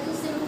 Amen.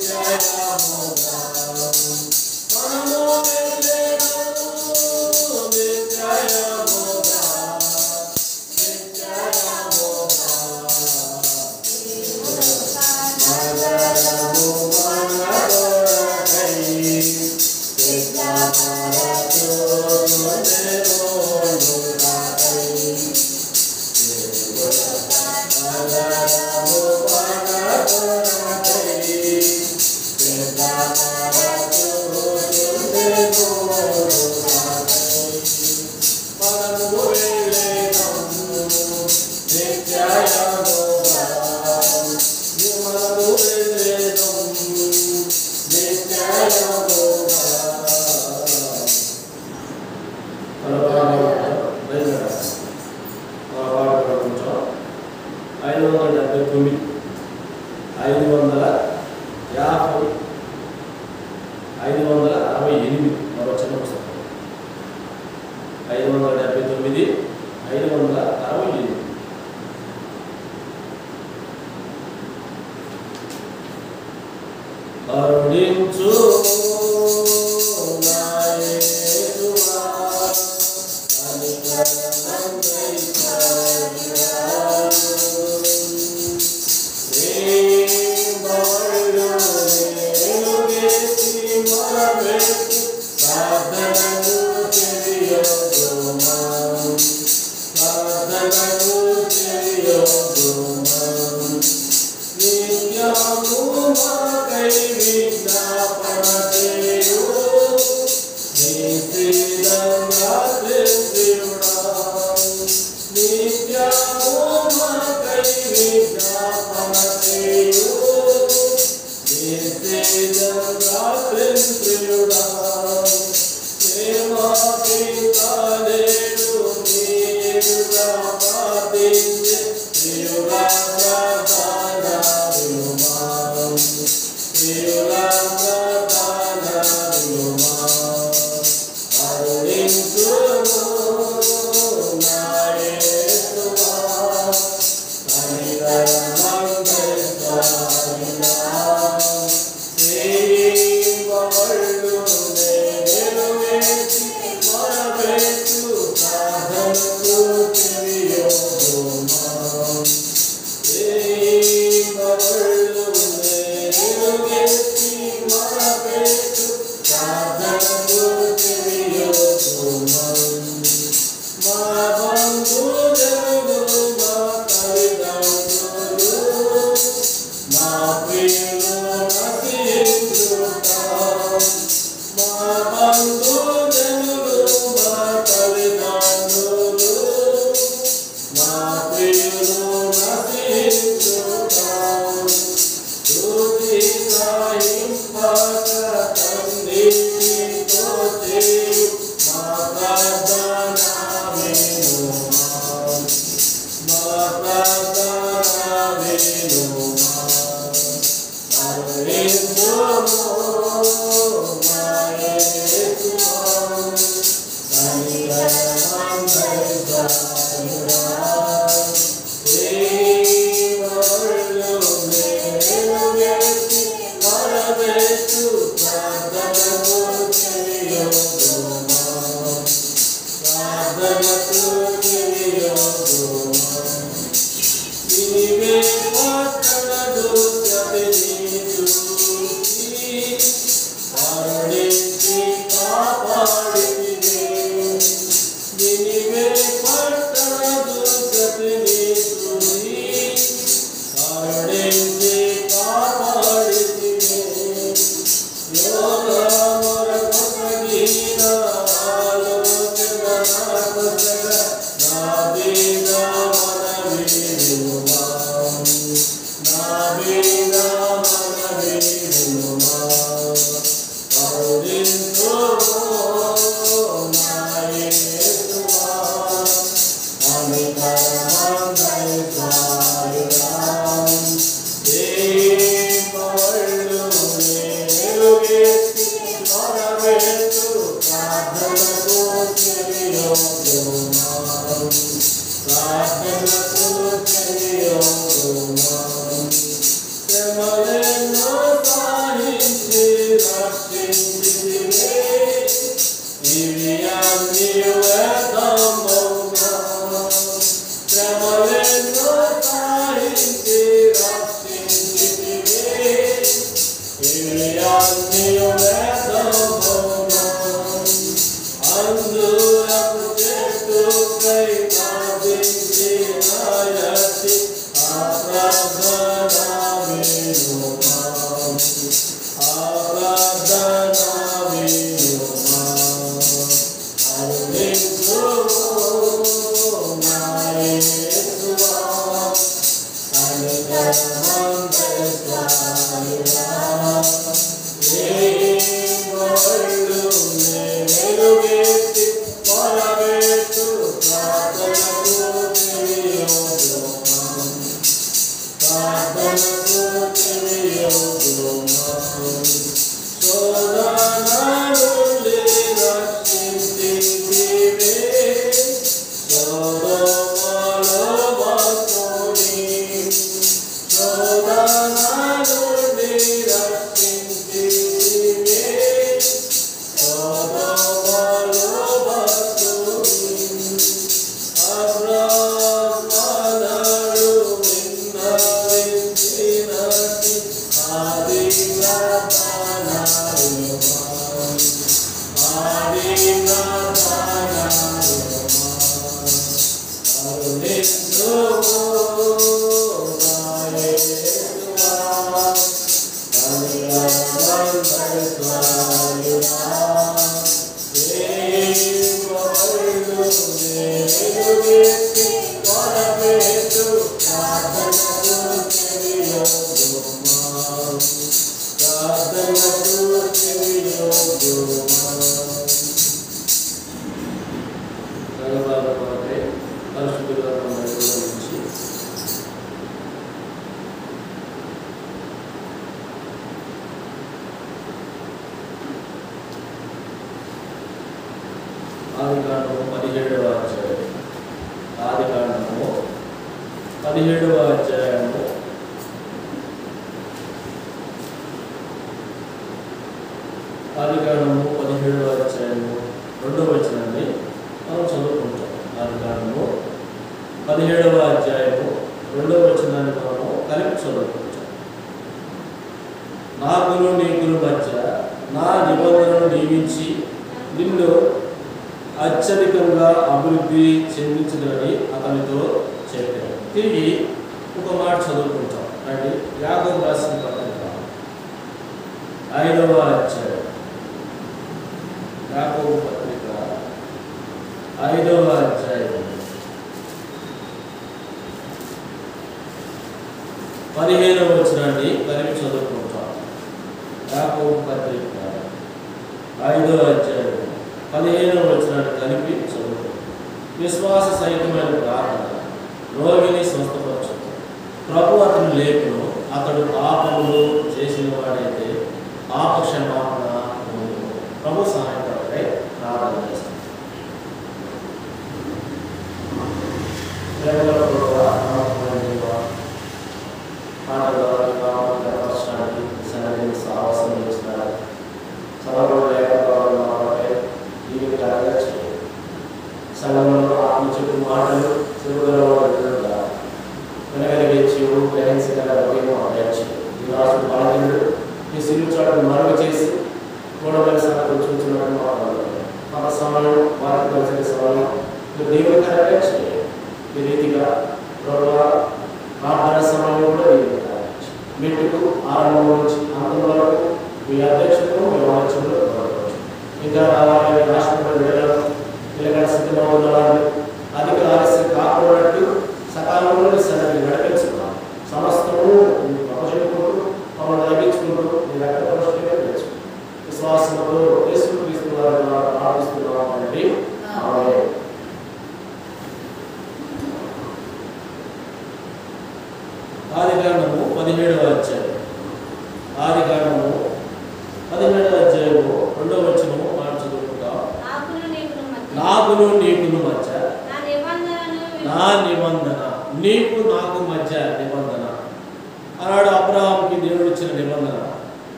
Jaya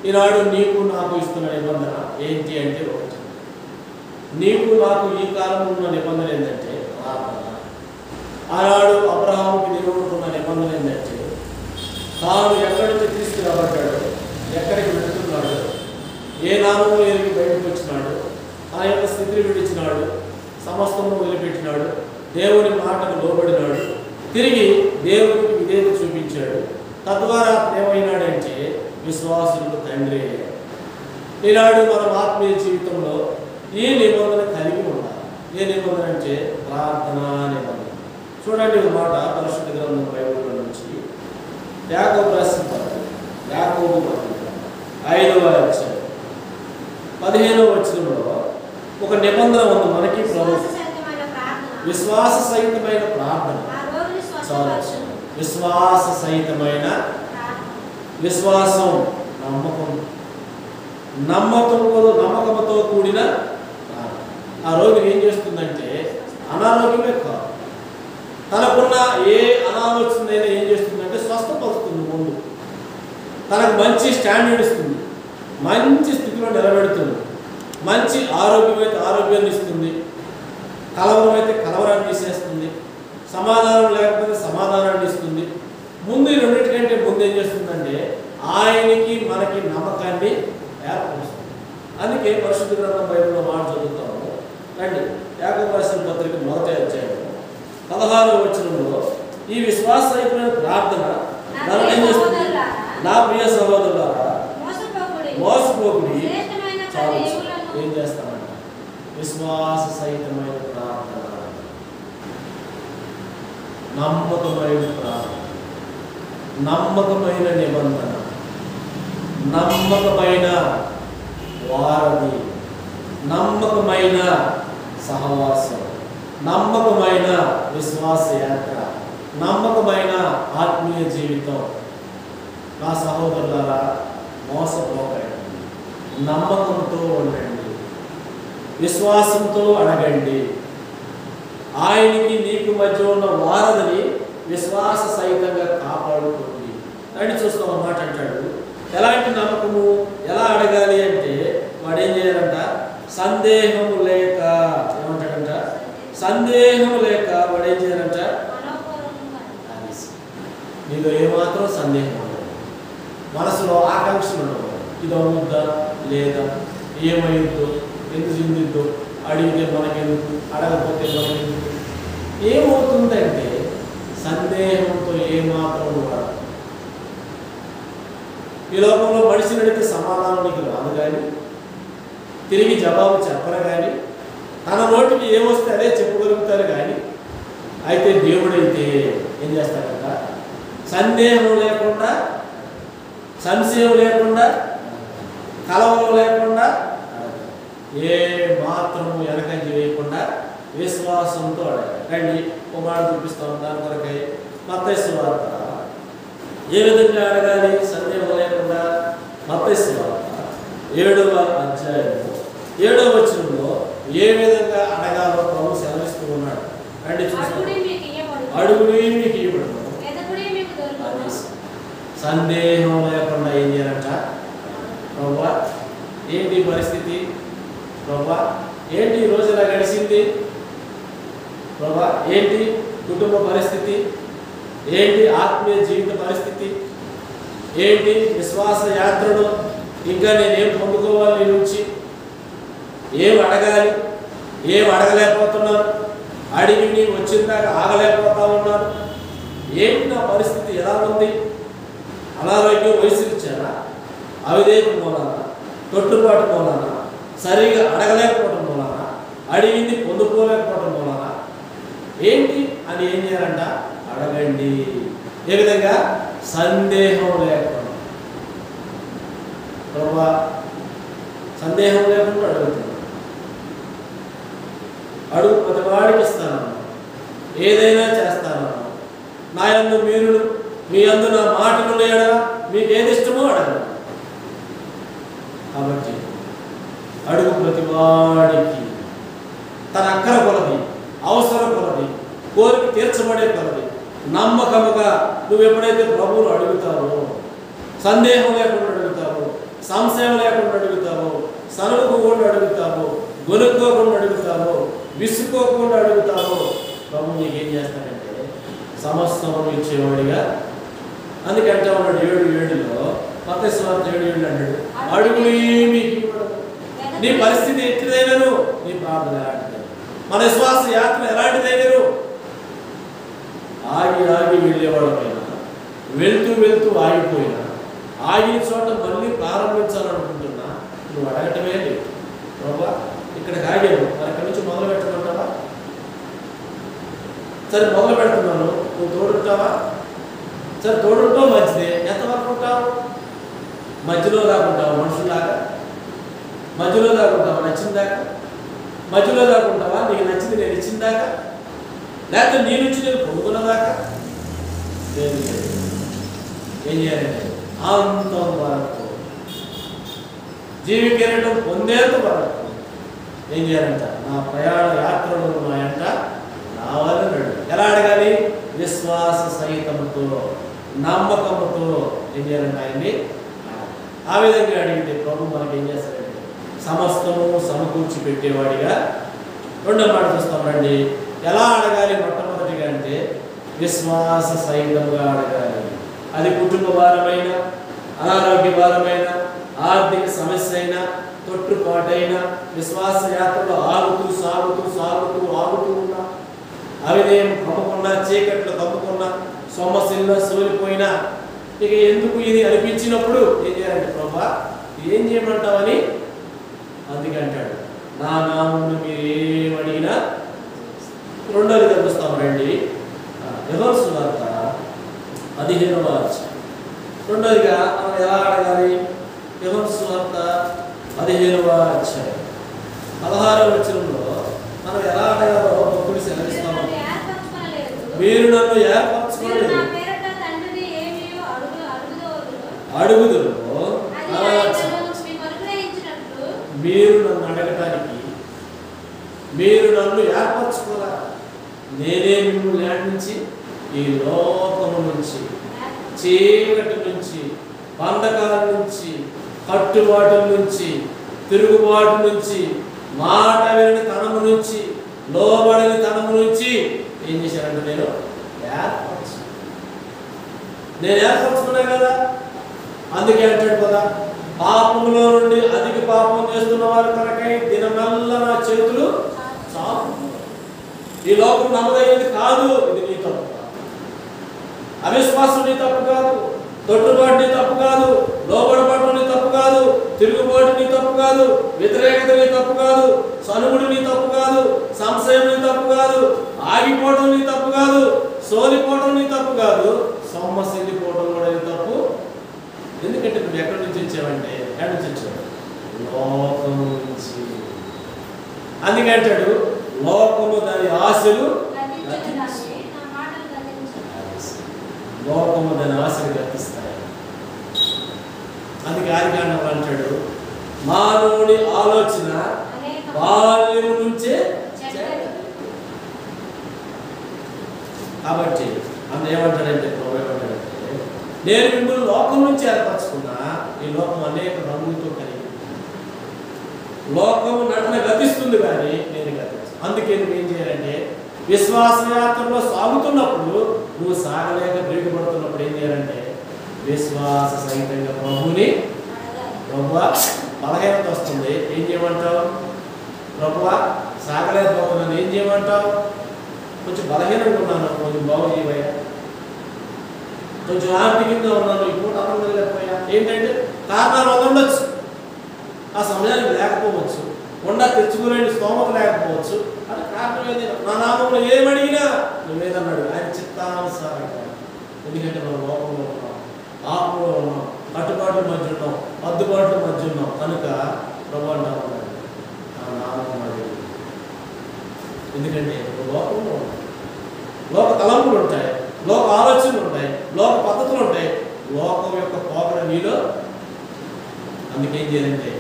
ఈనాడు నీకు నీకు నాకు ఇస్తున్న నిబంధన ఏంటి అంటే ఒకటి, నీకు నాకు ఈ కాలంలో ఉన్న నిబంధన ఏంటంటే ప్రార్థన. ఆనాడు అబ్రహాముకి దేవుడుకున్న నిబంధన ఏంటంటే తాను ఎక్కడి నుంచి తీసుకురాబడ్డాడు, ఎక్కడికి వెళుతున్నాడు, ఏ నామము ఎరిగి బయటకు వచ్చినాడు, ఆ యొక్క స్థితిని విడిచినాడు, సమస్తము వదిలిపెట్టినాడు, దేవుని మాటకు లోబడినాడు, తిరిగి దేవునికి విధేయత చూపించాడు. తద్వారా ఏమైనాడంటే విశ్వాసులకు తండ్రి అయ్యాడు. ఈనాడు మనం ఆత్మీయ జీవితంలో ఈ నిబంధన కలిగి ఉండాలి. ఏ నిబంధన అంటే ప్రార్థన నిబంధన. చూడండి ఒక మాట పరిశుద్ధ గ్రంథం బైబిల్లో నుంచి యాకోబు రాసిన పత్రిక, యాకోబు పత్రిక 5వ అధ్యాయం 15వ వచనంలో ఒక నిబంధన ఉంది మనకి. ప్రభు విశ్వాస సహితమైన ప్రార్థన, విశ్వాస సహితమైన విశ్వాసం, నమ్మకంతో కూడిన ఆ రోగిని ఏం చేస్తుందంటే అనారోగ్యమే కాదు, తనకున్న ఏ అనాలోచనైనా ఏం చేస్తుందంటే స్వస్థపరుస్తుంది. ముందు తనకు మంచి స్టాండర్డ్ ఇస్తుంది, మంచి స్థితిలో నిలబెడుతుంది, మంచి ఆరోగ్యం అయితే ఆరోగ్యాన్ని ఇస్తుంది, కలవరం అయితే కలవరాన్ని తీసేస్తుంది, సమాధానం లేకపోతే సమాధానాన్ని ఇస్తుంది. ముందు ఈ రెండింటికంటే ముందు ఏం చేస్తుందంటే ఆయనకి మనకి నమ్మకాన్ని ఏర్పరుస్తుంది. అందుకే పరిశుద్ధ గ్రంథం బైబిల్లో మాట చదువుతాము. రండి, యాకోబు రాసిన పత్రిక 1వ అధ్యాయం 16వ వచనంలో ఈ విశ్వాసరహితమైన ప్రార్థన మనం ఏం చేస్తుంది? నా ప్రియ సహోదరులారా మోసపోకుడి, ఏం చేస్తామంట? విశ్వాస సహితమైన ప్రార్థన, నమ్మకమైన ప్రార్థన, నమ్మకమైన నిబంధన, నమ్మకమైన వారధి, నమ్మకమైన సహవాసం, నమ్మకమైన విశ్వాస యాత్ర, నమ్మకమైన ఆత్మీయ జీవితం. నా సహోదరులారా మోసపోకండి, నమ్మకంతో ఉండండి, విశ్వాసంతో అడగండి. ఆయనకి నీకు మధ్య ఉన్న వారధిని విశ్వాస సహితంగా కాపాడుకోండి అని చూస్తాం అన్నమాట. అంటాడు ఎలాంటి నమ్మకము, ఎలా అడగాలి అంటే వాడు ఏం చేయాలంట? సందేహము లేక. ఏమంటాడంట? సందేహము లేక వాడు ఏం చేయాలంట? నీలో ఏమాత్రం సందేహం ఉండదు, మనసులో ఆకాంక్షలు ఉండవు. ఇది అవుద్దా లేదా, ఏమైందో, ఎందుకు చెందిద్దో, అడిగితే మనకెందుకు, అడగకపోతే మనకెందుకు, ఏమవుతుందంటే సందేహంతో ఏమాత్రం ఉండదు. ఈ లోకంలో మనిషిని అడిగితే సమాధానానికి రాదు, కానీ తిరిగి జవాబు చెప్పరు, కానీ తన నోటికి ఏమొస్తే అదే చెప్పగలుగుతారు. కానీ అయితే దేవుడైతే ఏం చేస్తాడంట? సందేహం లేకుండా, సంశయం లేకుండా, కలవరం లేకుండా, ఏ మాత్రము వెనకంజ వేయకుండా విశ్వాసంతో అడగాలి. రండి ఒక మాట చూపిస్తాం దాని కొరకై. మత్తయి సువార్త ఏ విధంగా అడగాలి సందేహం లేకుండా? మత్తయి సువార్త 7వ అధ్యాయం 7వ వచనంలో ఏ విధంగా అడగాలో ప్రభు సెలవిస్తూ ఉన్నాడు. రండి చూస్తాం. అడుగుడి మీకు ఇవ్వబడును, సందేహం లేకుండా ఏం చేయాలంట? ప్రభువా ఏంటి పరిస్థితి, ప్రభువా ఏంటి ఈ రోజు ఇలా గడిచింది, ప్రభువా ఏంటి కుటుంబ పరిస్థితి, ఏంటి ఆత్మీయ జీవిత పరిస్థితి, ఏంటి విశ్వాస యాత్రలో ఇంకా నేనేం పొందుకోవాలి, నీ నుంచి ఏం అడగాలి, ఏం అడగలేకపోతున్నాను, అడిగి నీ వచ్చిందాక ఆగలేకపోతా ఉన్నాను, ఏంటి నా పరిస్థితి ఎలా ఉంది? అనారోగ్యం వయసుకిచ్చానా, అవిధేయత మూలానా, తొట్టుబాటు మూలానా, సరిగా అడగలేకపోవడం మూలానా, అడిగింది పొందుకోలేకపోవడం మూలానా, ఏంటి అని ఏం చేయాలంట? అడగండి. ఏ విధంగా? సందేహం లేకుండా. ప్రభువా సందేహం లేకుండా అడుగుతున్నాను, అడుగు ప్రతివాడికి ఇస్తాను, ఏదైనా చేస్తాను, నా యందు మీరు మీ యందు నా మాటలు లేడా, మీకు ఏది ఇష్టమో అడగండి. కాబట్టి అడుగు ప్రతివాడికి తన అక్కర కొలది, అవసరం కొలది, కోరిక తీర్చబడే కొలది నమ్మకముగా నువ్వు ఎప్పుడైతే ప్రభువును అడుగుతావో, సందేహం లేకుండా అడుగుతావో, సంశయం లేకుండా అడుగుతావో, సనుగుకుండా అడుగుతావో, గొనుక్కోకుండా అడుగుతావో, విసుక్కోకుండా అడుగుతావో, ప్రభు నీకేం చేస్తాడంటే సమస్తము ఇచ్చేవాడిగా. అందుకంటే ఉన్నాడు 7:7లో, మత్తయి సువార్త 7:7 అంటాడు, అడుగులు ఏమి నీ పరిస్థితి ఎట్టిదైనను నీ ప్రార్థన ఎలాంటిది, మన విశ్వాస యాత్ర ఎలాంటిదైనను ఆగి ఆగి వెళ్ళేవాడమైనా, వెళ్తూ వెళ్తూ ఆగిపోయినా, ఆగిన చోట మళ్ళీ ప్రారంభించాలనుకుంటున్నా నువ్వు అడగటమే లేదు. ప్రభా ఇక్కడికి ఆగాను, మరి ఇక్కడి నుంచి మొదలు పెట్టమంటావా? సరే మొదలు పెడుతున్నాను, నువ్వు తోడుంటావా? సరే తోడుంటావు, మంచిదే. ఎంతవరకు ఉంటావు? మధ్యలో దాకుంటావు, మనుషులాగా మధ్యలో దాకుంటావా? నచ్చిందాకా మధ్యలో దాకుంటావా? నీకు నచ్చింది నేను ఇచ్చిందాకా, లేకపోతే నీ నుంచి నేను పొందుకున్నదాకా? లేదు. ఏం చేయాలంటే అంతం వరకు, జీవికేరటం పొందేంత వరకు ఏం చేయాలంట? నా ప్రయాణ యాత్రలో నా ఎంట రావాలని. ఎలా అడగాలి? విశ్వాస సహితంతో, నమ్మకంతో ఏం చేయాలంటే ఆయన్ని. ఆ విధంగా అడిగితే ప్రభు మనకి ఏం చేస్తాడంటే సమస్తము సమకూర్చి పెట్టేవాడిగా. రెండో మాట చూస్తాం రండి. ఎలా అడగాలి? మొట్టమొదటిగా అంటే విశ్వాస సహితంగా అడగాలి. అది కుటుంబ భారమైన, అనారోగ్య భారమైన, ఆర్థిక సమస్య అయినా, తొట్టుపాటైనా, విశ్వాస యాత్రలో ఆగుతూ సాగుతూ సాగుతూ ఆగుతూ ఉన్నా, అవినయం కమ్ముకున్నా, చీకట్లు కమ్ముకున్నా, సొమ్మసిల్లో సోలిపోయినా, ఇక ఎందుకు ఇది అనిపించినప్పుడు ఏం చేయాలంటే ప్రభా ఏం చేయమంటావని. అందుకే అంటాడు, నా నామమును మీరు ఏమడిగినా. రెండోది కనిపిస్తాం రండి, యోహాను సువార్త 15వ అధ్యాయం. రెండోదిగా మనం ఎలా అడగాలి? యోహాను సువార్త 15వ అధ్యాయం 16వ వచనంలో మనం ఎలా అడగాలో భక్తుడు సెలవిస్తాము. మీరు నన్ను ఏర్పరచుకోలేదు, అడుగుదురు. మీరు నన్ను అడగటానికి మీరు నన్ను ఏర్పరచుకోరా. నేనే మిమ్మల్ని ఏర్పించి ఈ లోకము నుంచి, చీకటి నుంచి, బంధకాల నుంచి, కట్టుబాటు నుంచి, తిరుగుబాటు నుంచి, మాట వినని తనము నుంచి, లోబడని తనము నుంచి ఏం చేశానంటే నేను ఏర్పరచుకున్నా కదా. అందుకే అంటాడు కదా, పాపములో నుండి అధిక పాపం చేస్తున్న వారి కొరకై దినమెల్లా నా చేతులు చాలు. ఈ లోకం నమ్మదైనది కాదు, ఇది నీ తప్పు కాదు. అవిశ్వాసం నీ తప్పు కాదు, తొట్టుబాటు నీ తప్పు కాదు, లోబడబాటు నీ తప్పు కాదు, తిరుగుబాటు నీ తప్పు కాదు, వ్యతిరేకత నీ తప్పు కాదు, సనుగుడు నీ తప్పు కాదు, సంశయం నీ తప్పు కాదు, ఆగిపోవడం నీ తప్పు కాదు, సోలిపోవడం నీ తప్పు కాదు, సొమ్మసిల్లిపోవడం కూడా నీ తప్పు. ఎందుకంటే నువ్వు ఎక్కడి నుంచి వచ్చావంటే, ఎక్కడి నుంచి వచ్చావు? లోకం నుంచి. అందుకే అంటాడు, లోకము దాని ఆశలు, లోకము దాని ఆశలు గతిస్తాయి. అందుకే ఆదికాండంలో అంటాడు, మానవుడి ఆలోచన బాల్యం నుంచే. కాబట్టి అందులో ఏమంటాడంటే ప్రభు ఏమంటాడంటే, నేను మిమ్మల్ని లోకం నుంచి ఏర్పరచుకున్నా. ఈ లోకం అనేక రంగులతో కలిగి, లోకము నటన గతిస్తుంది కానీ నేను గతిస్తాను. అందుకే నువ్వు ఏం చేయాలంటే విశ్వాస యాత్రలో సాగుతున్నప్పుడు, నువ్వు సాగలేక బ్రేక్ పడుతున్నప్పుడు ఏం చేయాలంటే విశ్వాస సహితంగా ప్రభువుని, ప్రభువా బలహీనత వస్తుంది ఏం చేయమంటావు? ప్రభువా సాగలేకపోతున్నాను ఏం చేయమంటావు? కొంచెం బలహీనంగా ఉన్నాను, కొంచెం బాగు చేయవయ్యా. కొంచెం ఆర్థికంగా ఉన్నాను, ఇప్పుడు ఆనందం లేకపోయా. ఏంటంటే కారణాలు ఉండొచ్చు, ఆ సమయానికి లేకపోవచ్చు, తెచ్చుకునే స్తోమత లేకపోవచ్చు. అది కారణం ఏదైనా నా నామంలో ఏమడిగినా నువ్వేదన్నాడు ఆయన చిత్తానుసారంగా. ఎందుకంటే మనం లోకంలో ఉన్నాం, ఆపంలో ఉన్నాం, కట్టుబాట్ల మధ్య ఉన్నాం, అద్దుబాట్ల మధ్య ఉన్నాం. కనుక ప్రభు అంటాం నా నామం అడిగి. ఎందుకంటే లోకంలో ఉన్నాం, లోక తలంపులు ఉంటాయి, లోక ఆలోచనలు ఉంటాయి, లోక పద్ధతులు ఉంటాయి, లోకం యొక్క పోకడ నీలో. అందుకేం చేయాలంటే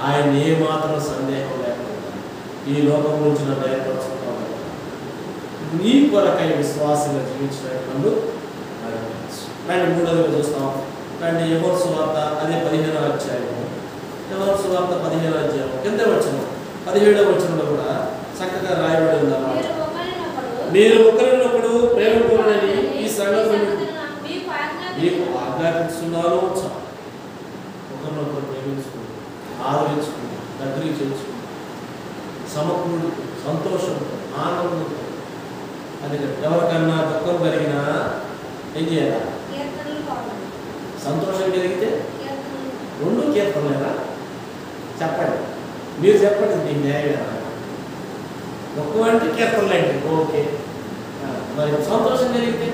ఆయన ఏమాత్రం సందేహం లేకుండా ఈ లోకం నుంచి నన్ను ఏర్పరచుకుంటాను, నీ కొరకై విశ్వాసంగా జీవించడానికి నన్ను నడిపించు. రండి మూడోదిగా చూస్తాం. రండి యోహాను సువార్త అదే 15వ అధ్యాయం యోహాను సువార్త 15వ అధ్యాయం కింద వచనం 17వ వచనంలో కూడా చక్కగా రాయబడి ఉందన్నమాట. మీరు ఒకరినొకడు ప్రేమించుకోవాలని ఈ సంగతులను మీకు ఆజ్ఞాపిస్తున్నాను. ఒకరినొకరు ప్రేమించుకోండి, ఆదరించుకోండి, దగ్గరికి చేర్చుకోండి, సమకూడు, సంతోషంతో, ఆనందంతో. అందుకని ఎవరికన్నా దుఃఖం కలిగినా ఏం చేయాలి? సంతోషం కలిగితే 2 కీర్తనలేనా? చెప్పండి, మీరు చెప్పండి. మీకు న్యాయమేనా? దుఃఖం అంటే కీర్తనలు అంటే ఓకే, మరి సంతోషం కలిగితే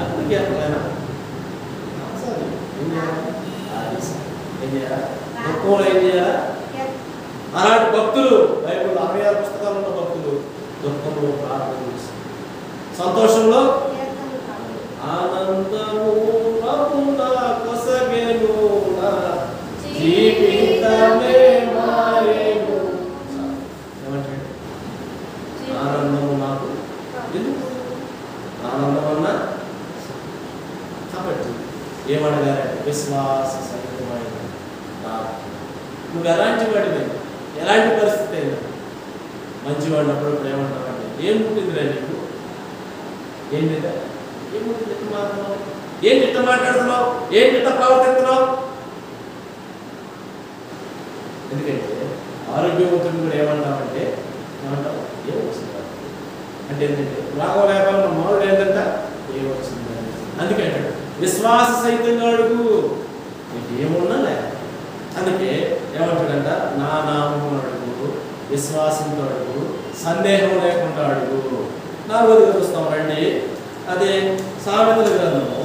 అప్పుడు కీర్తనలేనా? సరే, ఏం చేయాలి? ఏం చేయాలా? దుఃఖంలో ఏం చేయాలా? అలాంటి భక్తులు బైబిల్ 66 పుస్తకాలు ఉన్న భక్తులు దుఃఖంలో ప్రార్థన చేస్తారు, సంతోషంలో ఆనందము కొసగెను జీవితమే మారేను. ఏమంటాడు? ఆనందము నాకు ఎందుకు? ఆనందం అన్నా కాబట్టి ఏమడగారంటే విశ్వాస సహితమైన నువ్వు ఎలాంటి వాడివి, ఎలాంటి పరిస్థితి అయినా మంచివాడిని అప్పుడు ఏమంటావంటే ఏం పుట్టిందిరా నీకు? ఏంటి ఏముంటుంది? ఎట్లా మాట్లాడుతున్నావు? ఏంటి ఇట్లా మాట్లాడుతున్నావు? ఏంటి ఇట్లా ప్రవర్తిస్తున్నావు? ఎందుకంటే ఆరోగ్యవంతుడు కూడా ఏమంటామంటే ఏమంటావు? ఏం వచ్చింది అంటే ఏంటంటే రాగో వ్యాపారం మామూలు ఏంటంట ఏం వచ్చింది. అందుకంటే విశ్వాస సహితంగా అడుగు, నీకు ఏమున్నా లేక. అందుకే ఏమంటాడంట? నా నామము అడుగు, విశ్వాసంతో అడుగు, సందేహం లేకుండా అడుగు. 4వది చూస్తాం రండి. అదే సామెతల గ్రంథము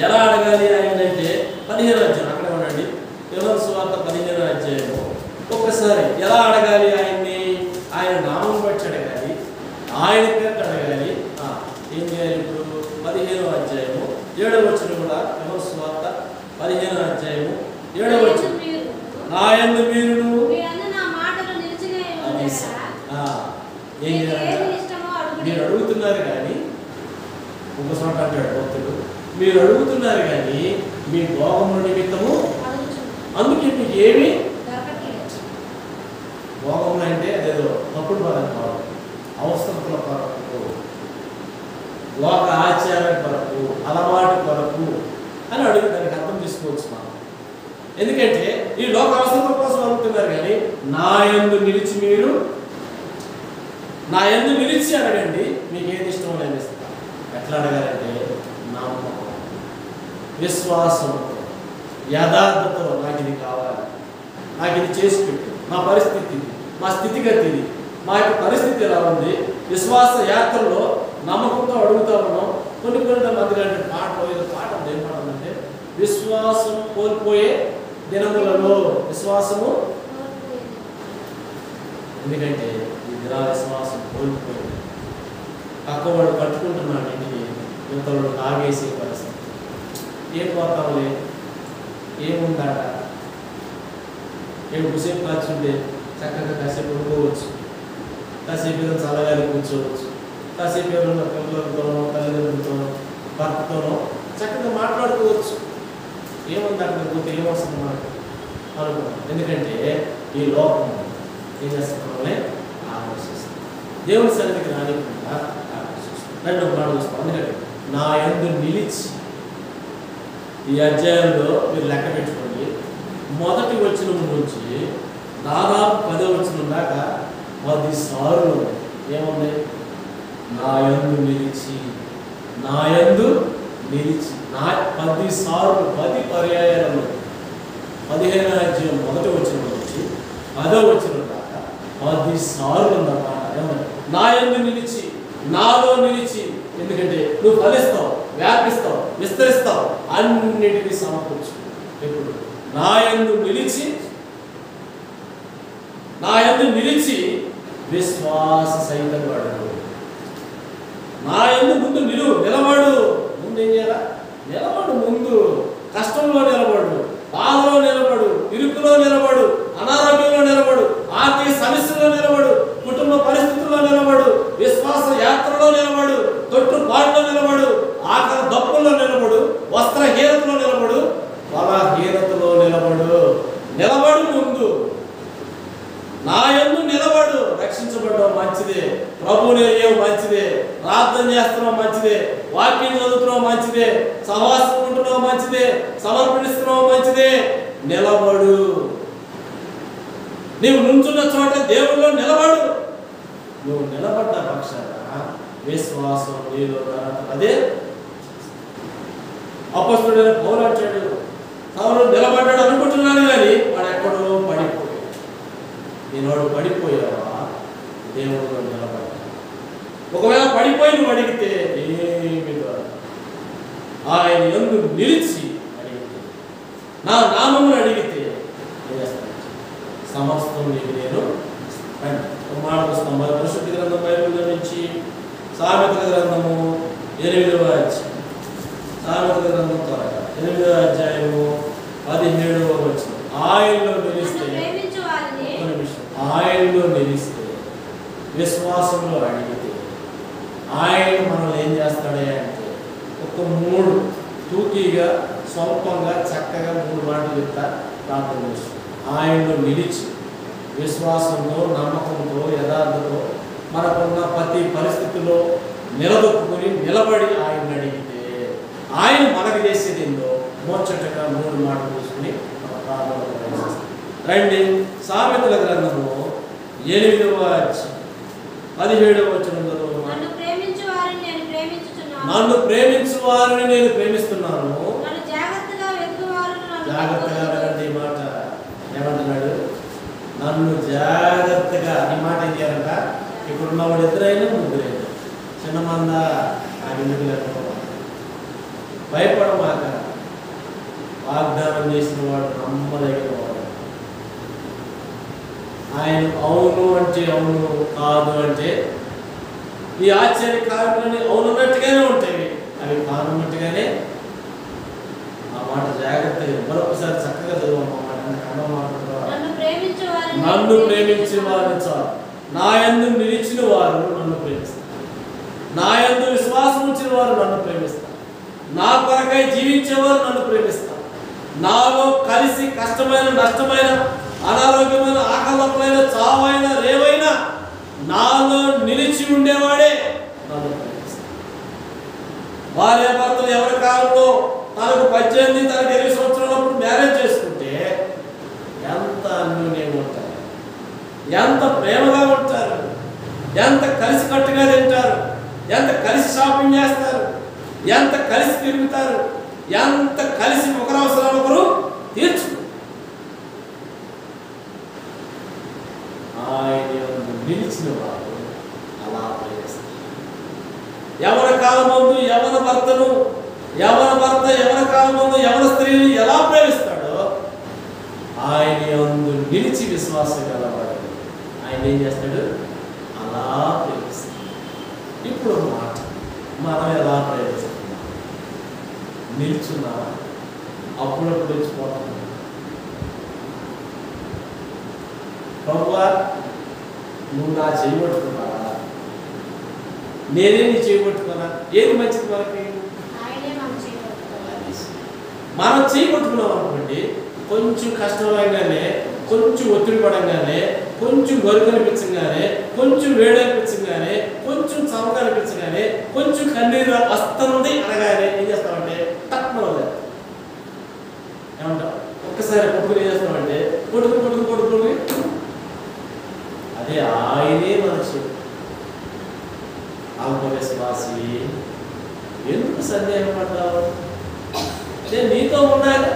ఎలా అడగాలి ఆయన అంటే 15వ అధ్యాయం అక్కడే ఉండండి. యోహాను సువార్త 15వ అధ్యాయము ఒక్కసారి ఎలా అడగాలి ఆయన్ని? ఆయన నామం బట్టి అడగాలి, ఆయన పేరు అడగాలి. ఏం చేయాలి ఇప్పుడు? 15వ అధ్యాయము 7వ వచనం కూడా యోహాను సువార్త 15వ అధ్యాయము 7వ వచనం, నా యందు మీరును ఏం చేయాలి? మీరు అడుగుతున్నారు కానీ ఒక చోట అంటాడు భక్తుడు, మీరు అడుగుతున్నారు కానీ మీ భోగముల నిమిత్తము అందుకే మీకు ఏమి భోగములు అంటే అదేదో తప్పుడు పదం కాదు, అవసరతల కొరకు, లోక ఆచారం కొరకు, అలవాటు కొరకు అని అడుగు. దానికి అర్థం తీసుకోవచ్చు మనం. ఎందుకంటే ఈ లోక అవసరతల కోసం అడుగుతున్నారు కానీ నా యందు నిలిచి మీరు నా యందు నిలిచి అడగండి, మీకు ఏది ఇష్టమో నేను ఇస్తాను. ఎట్లా అడగాలంటే నమ్మకం, విశ్వాసంతో, యథార్థతో. నాకు ఇది కావాలి, నాకు ఇది చేసి పెట్టు, నా పరిస్థితి ఇది, మా స్థితిగతి ఇది, మా యొక్క పరిస్థితి ఎలా ఉంది. విశ్వాస యాత్రలో నమ్మకంతో అడుగుతా ఉన్నాం. కొన్ని మంది అంటే పాటలు ఏదో పాట ఏం పాట అంటే విశ్వాసం కోల్పోయే దినములలో విశ్వాసము. ఎందుకంటే ఈ దినాల విశ్వాసం కోల్పోయింది. పక్కవాడు కట్టుకుంటున్నాడు ఇంటికి, యువతలు ఆగేసే పరిస్థితి. ఏం పోతాంలే, ఏముందాట, ఏడుసేపు కాల్చుంటే చక్కగా కాసేపు వండుకోవచ్చు, కాసేపు ఏదో చల్లగాలి కూర్చోవచ్చు, కాసేపు ఏదైనా పిల్లలతోనో తల్లిదండ్రులతోనో భర్తతోనో చక్కగా మాట్లాడుకోవచ్చు. ఏముందాట పోతే ఏమొస్తుంది మనకు అనుకున్నాం. ఎందుకంటే ఈ లోకం ఏం చేస్తున్నామని ఆలోచిస్తుంది, దేవుని సన్నిధికి రానికుండా ఆలోచిస్తుంది. రెండు మాట చూస్తాం. ఎందుకంటే నా యందు నిలిచి, ఈ అధ్యాయంలో మీరు లెక్క పెట్టుకోండి, మొదటి వచనం నుంచి దాదాపు 10వ వచనం దాకా 10 సార్లు ఏముంది? నా యందు నిలిచి, నా యందు నిలిచి. 10 సార్లు, 10 పర్యాయాలలో 15వ అధ్యాయం మొదటి వచనం నుంచి 10వ వచనం దాకా 10 సార్లు ఉందన్నమాట. ఏమన్నా? నా యందు నిలిచి, నాలో నిలిచి. ఎందుకంటే నువ్వు ఫలిస్తావు, వ్యాపిస్తావు, విస్తరిస్తావు, అన్నిటినీ సమకూర్చు. ఇప్పుడు నా యందు నిలిచి, నా యందు నిలిచి విశ్వాస సహితంగా అడుగు. నా యందు ముందు నిలబడు. ముందు ఏం చేయాలా? నిలబడు. ముందు కష్టంలో నిలబడు, బాధలో నిలబడు, ఇరుకులో నిలబడు, అనారోగ్యంలో నిలబడు, ఆర్థిక సమస్యల్లో నిలబడు, కుటుంబ పరిస్థితుల్లో నిలబడు, విశ్వాస యాత్రలో నిలబడు, తొట్టుపాటులో నిలబడు, ఆకలి దప్పుల్లో నిలబడు, వస్త్రహీనతలో నిలబడు, బలహీనతలో నిలబడు. ముందు నా యందు నిలబడు. రక్షించబడడం మంచిదే, ప్రభువుని అయ్యో మంచిదే, ప్రార్థన చేస్తున్నావు మంచిదే, వాక్యం చదువుతున్నావు మంచిదే, సహవాసం ఉంటున్నావు మంచిదే, సమర్పణిస్తున్నావు మంచిదే. నిలబడు. నీవు నుంచున్న చోట దేవుల్లో నిలబడు. నువ్వు నిలబడ్డ పక్షాన విశ్వాసం నీలో అదే అపొస్తలుడైన పౌలు అంటాడు, సౌలు నిలబడ్డాడు అనుకుంటున్నాను కానీ వాడు ఎక్కడో పడిపోయాడు. నేనోడు పడిపోయావా? దేవుడిలో నిలబడ్డా. ఒకవేళ పడిపోయి నువ్వు అడిగితే ఏమి ఆయన యందు నిలిచి అడిగితే, నా నామమును అడిగితే సమస్తం నీకు నేను మాట పుస్తకం పరిశుద్ధ గ్రంథం బైబిల్లో నుంచి సామెతల గ్రంథము 8వ అధ్యాయం, సామెతల గ్రంథం త్వరగా 8వ అధ్యాయము 17వ వచనం. ఆయనలో నిలిస్తే, ఆయనలో నిలిస్తే, విశ్వాసంలో అడిగితే ఆయన మనల్ని ఏం చేస్తాడే అంటే ఒక 3 తూకీగా స్వల్పంగా చక్కగా 3 మాటలు చెప్తా ప్రార్థన చేస్తాం. ఆయనలో నిలిచి విశ్వాసంతో, నమ్మకంతో, యథార్థతో మనకున్న ప్రతి పరిస్థితుల్లో నిలదొక్కుని నిలబడి ఆయన అడిగితే ఆయన మనకు చేసేది ఏందో మోచటగా 3 మాటలు తీసుకుని మన ప్రార్థన ప్రవేశిస్తాం. రండి, సామెతల గ్రంథము 8వ అధ్యాయం 17వ వచనంలో, నన్ను ప్రేమించు వారిని నేను ప్రేమిస్తున్నాను. జాగ్రత్తగా వినండి ఈ మాట. ఏమంటున్నాడు? నన్ను జాగ్రత్తగా. ఈ మాట ఏం చేయాలంట? ఇప్పుడున్న వాడు ఇద్దరైనా ముగ్గురైనా చిన్న మంద ఆ ఎందుకు లేకపోవడం. భయపడమాక. వాగ్దానం చేసిన వాడు నమ్మదగిన వాడు. ఆయన అవును అంటే అవును, కాదు అంటే ఈ ఆశ్చర్య కార్యాలన్నీ అవునున్నట్టుగానే ఉంటాయి, అవి కానున్నట్టుగానే. ఆ మాట జాగ్రత్తగా మరొకసారి చక్కగా చదువు. నన్ను ప్రేమించే వారిని చాలు. నా యందు నిలిచిన వారు నన్ను ప్రేమిస్తారు. నా యందు విశ్వాసం ఉంచిన వారు నన్ను ప్రేమిస్తారు. నా కొరకై జీవించేవారు నన్ను ప్రేమిస్తారు. నాలో కలిసి కష్టమైన, నష్టమైన, అనారోగ్యమైన, ఆకలమైన, చావైన, రేవైనా నాలో నిలిచి ఉండేవాడే నన్ను ప్రేమిస్తారు. భార్య భర్తలు ఎవరి కాలంలో తనకు 18, తనకు 20 సంవత్సరాలప్పుడు మ్యారేజ్ చేసుకుంటే ఎంత అన్యోన్యంగా ఉంటారు, ఎంత ప్రేమగా ఉంటారు, ఎంత కలిసి కట్టుగా తింటారు, ఎంత కలిసి షాపింగ్ చేస్తారు, ఎంత కలిసి తిరుగుతారు, ఎంత కలిసి ఒకరి అవసరాలు ఒకరు తీర్చు. ఆయన నిలిచిన వారు అలా ప్రేమిస్తారు. యవన కాలం ముందు యవన భర్తను, యవన భర్త యవన కాలం ముందు యవన స్త్రీని ఎలా ప్రేమిస్తాడో ఆయన యందు నిలిచి విశ్వాసం గలవాడు ఆయన ఏం చేస్తాడు? అలా ప్రేమిస్తాడు. ఇప్పుడు మాట, మనం ఎలా ప్రేమిస్తున్నాం? నిల్చున్నావా? అప్పుడప్పుడు నిలిచిపోతున్నాం. ప్రభువా నువ్వు నా చేయబట్టుకున్నావా? నేనే నీ చేయబట్టుకున్నా. ఏది మంచిది మనకి? మనం చేయబట్టుకున్నాం అనుకోండి, కొంచెం కష్టమైనానే, కొంచెం ఒత్తిడి పడంగానే, కొంచెం గరుకు అనిపించగానే, కొంచెం వేడి అనిపించగానే, కొంచెం చమక అనిపించగానే, కొంచెం కన్నీరు వస్తుంది అనగానే ఏం చేస్తామంటే తక్కువ ఏమంటాం? ఒక్కసారి కొట్టుకుని ఏం చేస్తామంటే కొట్టుకుని అదే ఆయనే మనసు. ఆల్పవిశ్వాసి ఎందుకు సందేహం పడ్డావు? నేను నీతో ఉన్నాగా,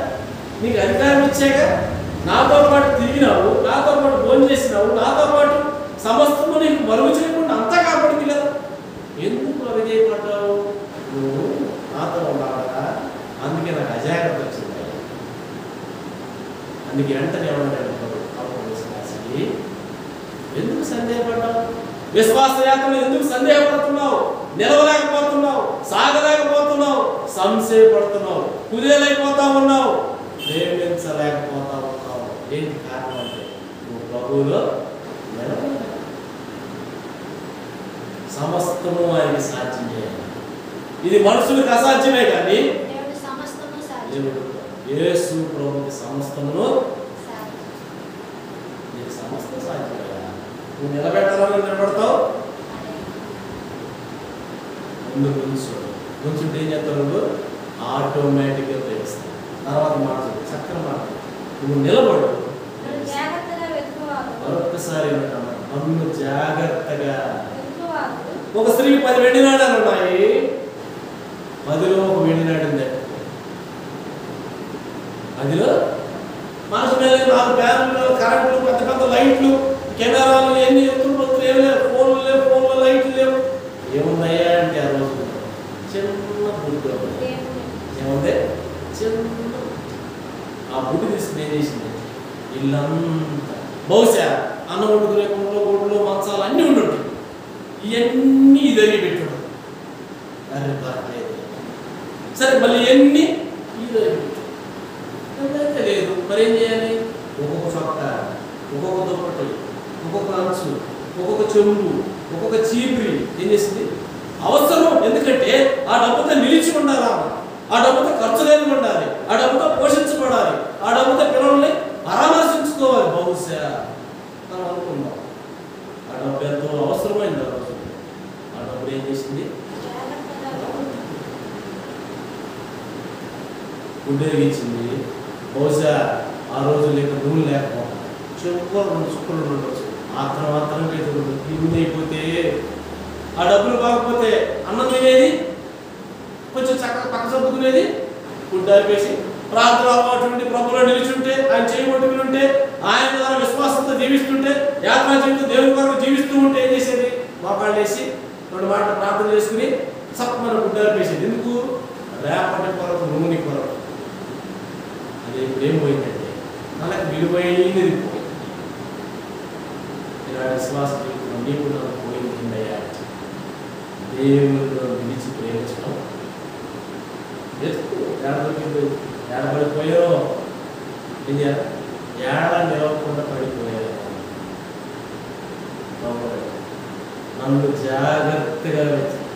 నీకు అధికారం ఇచ్చాక, నాతో పాటు తిరిగినావు, నాతో పాటు భోజనం చేసినావు, నాతో పాటు సమస్తము నీకు మరుగు చేయకుండా అంతా కాపాడింది కదా, ఎందుకు అవిధేయపడ్డావు? నువ్వు నాతో ఉన్నావు కదా, అందుకే నాకు అజాగ్రత్త వచ్చింది. అందుకే వెంటనే ఏమన్నాడు? విశ్వాసి ఎందుకు సందేహపడ్డావు? విశ్వాసయాత్రలో ఎందుకు సందేహపడుతున్నావు? నిలవలేకపోతున్నావు, సాగలేకపోతున్నావు, సంశయపడుతున్నావు, కుదేలైపోతా ఉన్నావు, ప్రేమించలేకపోతా ఉన్నావు. ఏంటి కారణం అంటే నువ్వు ప్రభువులో నిలవలేదు. సమస్తము ఆయనకి సాధ్యమే. ఇది మనుషులకు అసాధ్యమే, కానీ దేవుడు యేసు ప్రభువుకి సమస్తమును సమస్త సాధ్యమయ్యా. నువ్వు నిలబెట్టాలని నిలబడతావు, ముందు నుంచుంటే ఏం చేస్తావు నువ్వు? ఆటోమేటిక్గా తెలుస్తావు. తర్వాత మాట చక్కని మాట, నువ్వు నిలబడు. మరొక్కసారి నన్ను జాగ్రత్తగా. ఒక స్త్రీకి 10 వెండి నాణాలు ఉన్నాయి, 10లో ఒక వెండి నాడు ఉంది. అదిలో మనసు మీద 4 ఫ్యాన్లు, కరెంట్లు, పెద్ద పెద్ద లైట్లు, కెమెరాలు, ఎన్ని ఎత్తులు పొత్తులు ఏమి లేవు, ఫోన్లు లేవు, ఫోన్లో లైట్లు లేవు. ఏమున్నాయా అంటే ఆ రోజు చిన్న బుడ్డు ఏముంది, చిన్న ఆ బుడ్డు తీసుకుని ఏం చేసింది? ఇల్లంతా బహుశా అన్నం వండుకునే కుండలో, గొడ్లు, మంచాలు అన్నీ ఉండుంటాయి. ఇవన్నీ ఇదరి పెట్టాడు. అరే పర్లేదు, సరే మళ్ళీ ఎన్ని ఇదరి లేదు. మరి ఏం చేయాలి? ఒక్కొక్క చొక్క, ఒక్కొక్క దుప్పటి, ఒక్కొక్క అంచు, ఒక్కొక్క చెంబు, ఒక్కొక్క చీపురి ఏం చేసింది? అవసరం. ఎందుకంటే ఆ డబ్బుతో నిలిచి ఉండాలి, ఆ డబ్బుతో ఖర్చు లేని ఉండాలి, ఆ డబ్బుతో పోషించబడాలి, ఆ డబ్బుతో పిల్లల్ని పరామర్శించుకోవాలి. బహుశా మనం అనుకుందాం ఆ డబ్బు ఎంతో అవసరమైంది. ఆ రోజు ఆ డబ్బు ఏం చేసింది? గుడ్డెరిగించింది. బహుశా ఆ రోజు లేక నూనె లేకపోతే చెప్పుకో 2 చుక్కలు ఉండవచ్చు. మాత్రం ఇన్ని అయిపోతే ఆ డబ్బులు కాకపోతే అన్నం తినేది, కొంచెం చక్కగా పక్క సర్దుకునేది, గుడ్డ ఆపేసి ప్రార్థన అలవాటు ఉండి ప్రభువులో నిలిచుంటే, ఆయన చేయబట్టుకుని ఉంటే, ఆయన ద్వారా విశ్వాసంతో జీవిస్తుంటే, యాత్రా జీవితం దేవుని కొరకు జీవిస్తూ ఉంటే ఏం చేసేది? మోకాళ్ళు వేసి 2 మాటలు ప్రార్థన చేసుకుని సప్పమైన గుడ్డ ఆపేసేది. ఎందుకు? రేపటి కొరకు, నూనె కొరకు. అది ఇప్పుడు ఏం పోయిందంటే మనకు విలువైనది పోయింది. ఇలా విశ్వాస జీవితంలో నీకు నాకు పోయింది అయ్యా. దేవునిలో నిలిచి ప్రేమించడం వెతుకు. ఏడబడిపోయారో ఏడ నిలవకుండా పడిపోయారు. నన్ను జాగ్రత్తగా వెతుకు.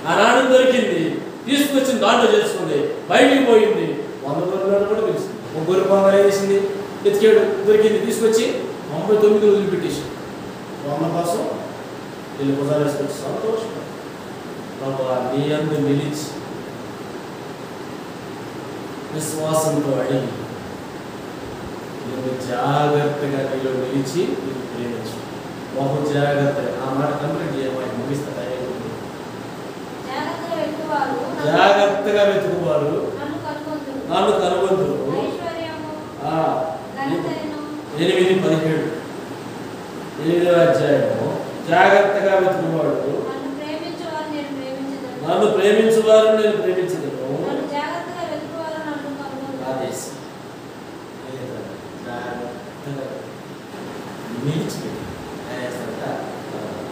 ఆనాడు దొరికింది, తీసుకొచ్చిన దాంట్లో చేసుకుంది, బయటికి పోయింది. 100 గొర్రెలను కూడా పిలిచింది. ఒక గొర్రె పొంగలు వేసింది, ఎతికాడు, దొరికింది, తీసుకొచ్చి 99 రోజులు పెట్టేసి 100 కోసం వీళ్ళు భుజాలు వేసుకొచ్చి సంతోషం. ప్రభా నీ యందు నిలిచి విశ్వాసంతో అడిగి నేను జాగ్రత్తగా నీలో నిలిచి నీకు ప్రేమించు. బహు జాగ్రత్తగా ఆ మాట కంప్లీట్ చేయమని ముగిస్తా. జాగ్రత్తగా వెతుకువారు నన్ను కనుగొందురు. 8:17 అధ్యాయము. జాగ్రత్తగా వెతుకువాడు నన్ను ప్రేమించువారు నేను ప్రేమించను. ఆదేశం జాగ్రత్తగా నిలిచి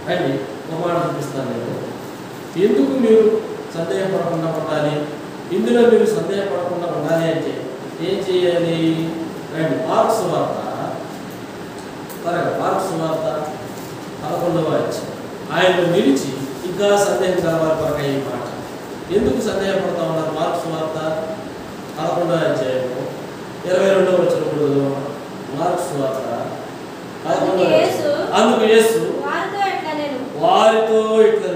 రండి. ఒక మాట చూపిస్తాను నేను. ఎందుకు మీరు సందేహపడకుండా ఉండాలి? ఇందులో మీరు సందేహపడకుండా ఉండాలి అంటే ఏం చేయాలి? రండి, మార్కు సువార్త త్వరగా, మార్కు సువార్త 11వ అధ్యాయం. ఆయన నిలిచి ఇంకా సందేహం కలవారి కొరకు ఈ మాట. ఎందుకు సందేహపడతా ఉన్నారు? మార్కు సువార్త 11వ అధ్యాయము 22వ వచనం. మార్కు సువార్త 11. అందుకు యేసు వారితో ఇట్లా,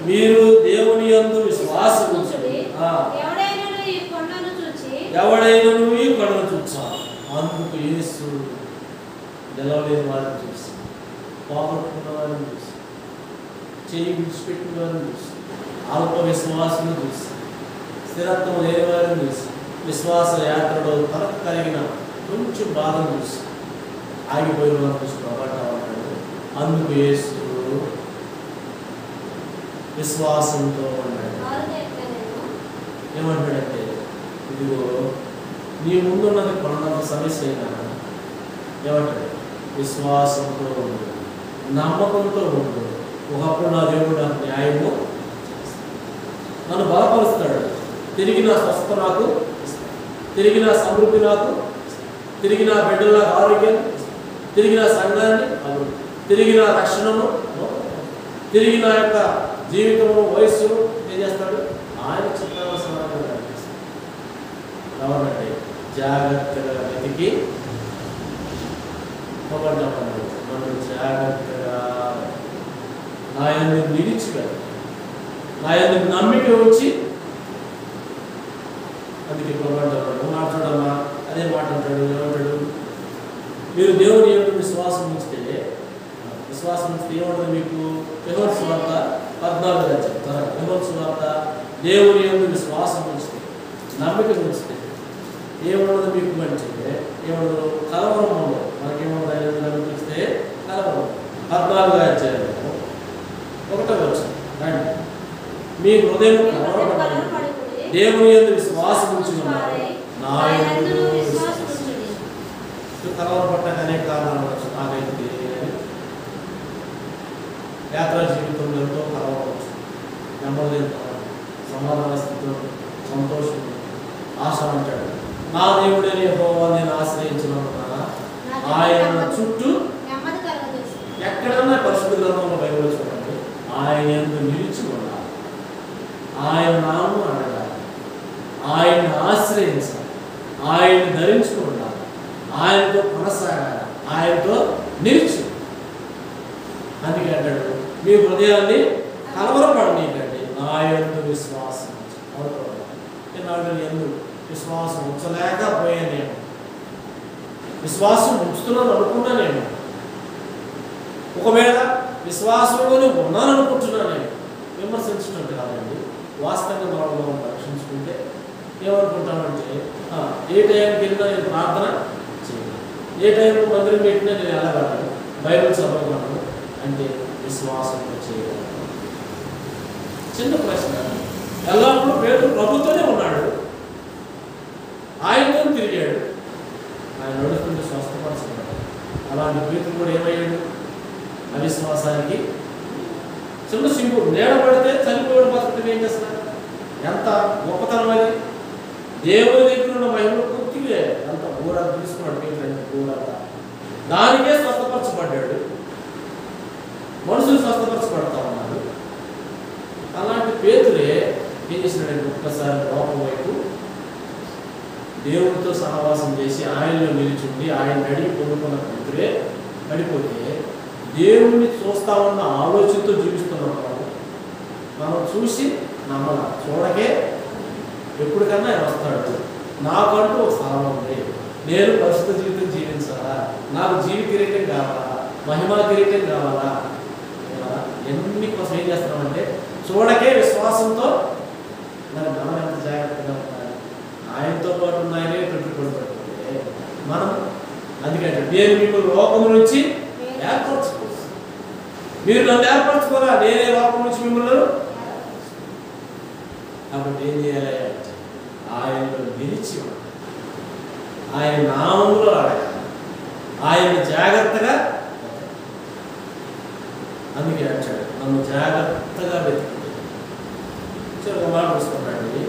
మీరు దేవుని యందు విశ్వాసముంచుడి, ఎవడైనను ఈ కొండను చూచాలి. అందుకు యేసు నిలవలేని వారిని చూసి, పోగొట్టుకున్న వారిని చూసి, చేయి విడిచిపెట్టిన వారిని చూసి, అల్ప విశ్వాసులను చూసి, స్థిరత్వం లేని వారిని చూసి, విశ్వాస యాత్రలో తనకు కలిగిన కొంచెం బాధను చూసి ఆగిపోయిన వారిని చూసి పోగొట్టాలన్నాడు. అందుకు యేసు విశ్వాసంతో ఉన్నాడు. ఏమంటాడంటే, ఇదిగో నీ ముందున్నది కొన్నంత సమస్య అయినా ఏమంటాడు? విశ్వాసంతో ఉండు, నమ్మకంతో ఉండు. ఒకప్పుడు నా దేవుడు నాకు న్యాయము నన్ను బలపరుస్తాడు. తిరిగి నా స్వస్థత నాకు, తిరిగి నా సమృద్ధి నాకు, తిరిగి నా బిడ్డల నాకు ఆరోగ్యం, తిరిగి నా సంఘాన్ని, తిరిగి నా రక్షణను, తిరిగి నా యొక్క జీవితము, వయస్సు ఏం చేస్తాడు? ఆయన చిత్తానుసారంగా నడిపిస్తాడు. కాబట్టి జాగ్రత్తగా వెతికి పోగొట్టామన్నాడు. మనం జాగ్రత్తగా ఆయన్ని నిలిచిగా ఆయన్ని నమ్మిక వచ్చి అందుకే పోగొట్టాడు. మాట్లాడమ్మా అదే మాట అంటాడు. ఏమంటాడు? మీరు దేవుని యొక్క విశ్వాసం ఉంచితే ఏమంటుంది మీకు? యోహాను సువార్త 14 చెప్తారా? యోహాను సువార్త దేవుని యొక్క విశ్వాసం ఉంచితే, నమ్మిక ఉంచితే ఏమన్నది మీకు మంచిదే. ఏమన్నది? కలవరం ఉండదు. మనకేమన్నా నమ్మిస్తే కలవరం. 14 1వ వచనం రండి. మీ హృదయం కలవరపడి దేవుని యందు విశ్వాసం ఉంచుకున్నారు, నా యందు కలవరపడ్డానికి అనేక కారణాలు వచ్చు. నాకైతే యాత్రా జీవితంలో ఎంతో కలవరవచ్చు, నెమ్మది, సమాధాన స్థితిలో సంతోషం, ఆశ అంటాడు. నా దేవుడని యెహోవా నేను ఆశ్రయించినందున ఆయన చుట్టూ ఎక్కడన్నా పరిశుద్ధ గ్రంథంలో బైబిల్ చూడండి, ఆయన యందు నిలిచి ఉండాలి, ఆయన నామం అడగాలి, ఆయన్ని ఆశ్రయించాలి, ఆయన్ని ధరించుకుని ఉండాలి, ఆయనతో కొనసాగాలి, ఆయనతో నిలిచి. అందుకే అంటాడు మీ హృదయాన్ని కలవరపడనీయండి, నా యందు విశ్వాసం నాడు ఎందు విశ్వాసం ఉంచలేకపోయా నేను, విశ్వాసం ఉంచుతున్నాను అనుకున్నా నేను, ఒకవేళ విశ్వాసంలోనే ఉన్నాను అనుకుంటున్నా నేను. విమర్శించినట్టు కాదండి, వాస్తవంగా మనం రక్షించుకుంటే ఏమనుకుంటామంటే ఏ టైంకి వెళ్ళినా నేను ప్రార్థన చేయను, ఏ టైంలో మందిరం పెట్టినా నేను వెళ్ళగలను, బైబిల్ చదవగలను అంటే విశ్వాసంతో చేయగలను. చిన్న ప్రశ్న, ఎల్లప్పుడూ పేదలు ప్రభుత్వమే ఉన్నాడు, ఆయనతో తిరిగాడు, ఆయన నడుస్తుంటే స్వస్థపరుచుకున్నాడు. అలాంటి పేదలు కూడా ఏమయ్యాడు? అవిశ్వాసానికి చిన్న సింపుల్, నేడ పడితే చనిపోయాడు, బతకడం ఏం చేస్తున్నారు? ఎంత గొప్పతనం అది! దేవుని దగ్గర ఉన్న మహిళలు పూర్తిగా ఎంత ఊరా తీసుకున్నాడు పేదలు, ఊరంతా దానికే స్వస్థపరచబడ్డాడు. మనుషులు స్వస్థపరచబడతా ఉన్నారు. అలాంటి పేతులే ఏం చేసినాడంటే ఒక్కసారి లోపం వైపు దేవుడితో సహవాసం చేసి ఆయనలో నిలిచిండి ఆయన అడిగి పొందుకున్న పేతులే పడిపోతే దేవుణ్ణి చూస్తా ఉన్న ఆలోచనతో జీవిస్తున్నాం. మనం చూసి నమ్మల, చూడకే ఎప్పటికన్నా ఆయన వస్తాడు, నాకంటూ ఒక స్థలం ఉంది, నేను పరిశుద్ధ జీవితం జీవించాలా, నాకు జీవి కిరీటం కావాలా, మహిమా కిరీటం కావాలా, ఎన్ని కోసం ఏం చేస్తున్నామంటే చూడకే విశ్వాసంతో మరి మనం ఎంత జాగ్రత్తగా ఉండాలి. ఆయనతో పాటు ఉన్నాయనే పెట్టుకుంటే మనం అందుకంటే నేను మిమ్మల్ని లోకం నుంచి ఏర్పరచుకో, మీరు నన్ను ఏర్పరచుకోరా, నేనే లోకం నుంచి మిమ్మల్ని. కాబట్టి ఏం చేయాలి అంటే ఆయనలో నిలిచి ఆయన నామంలో అడగాలి, ఆయన జాగ్రత్తగా. అందుకే అంటాడు నన్ను జాగ్రత్తగా వెతుకుంటే. ఒక మాట చూసుకుంటాండి,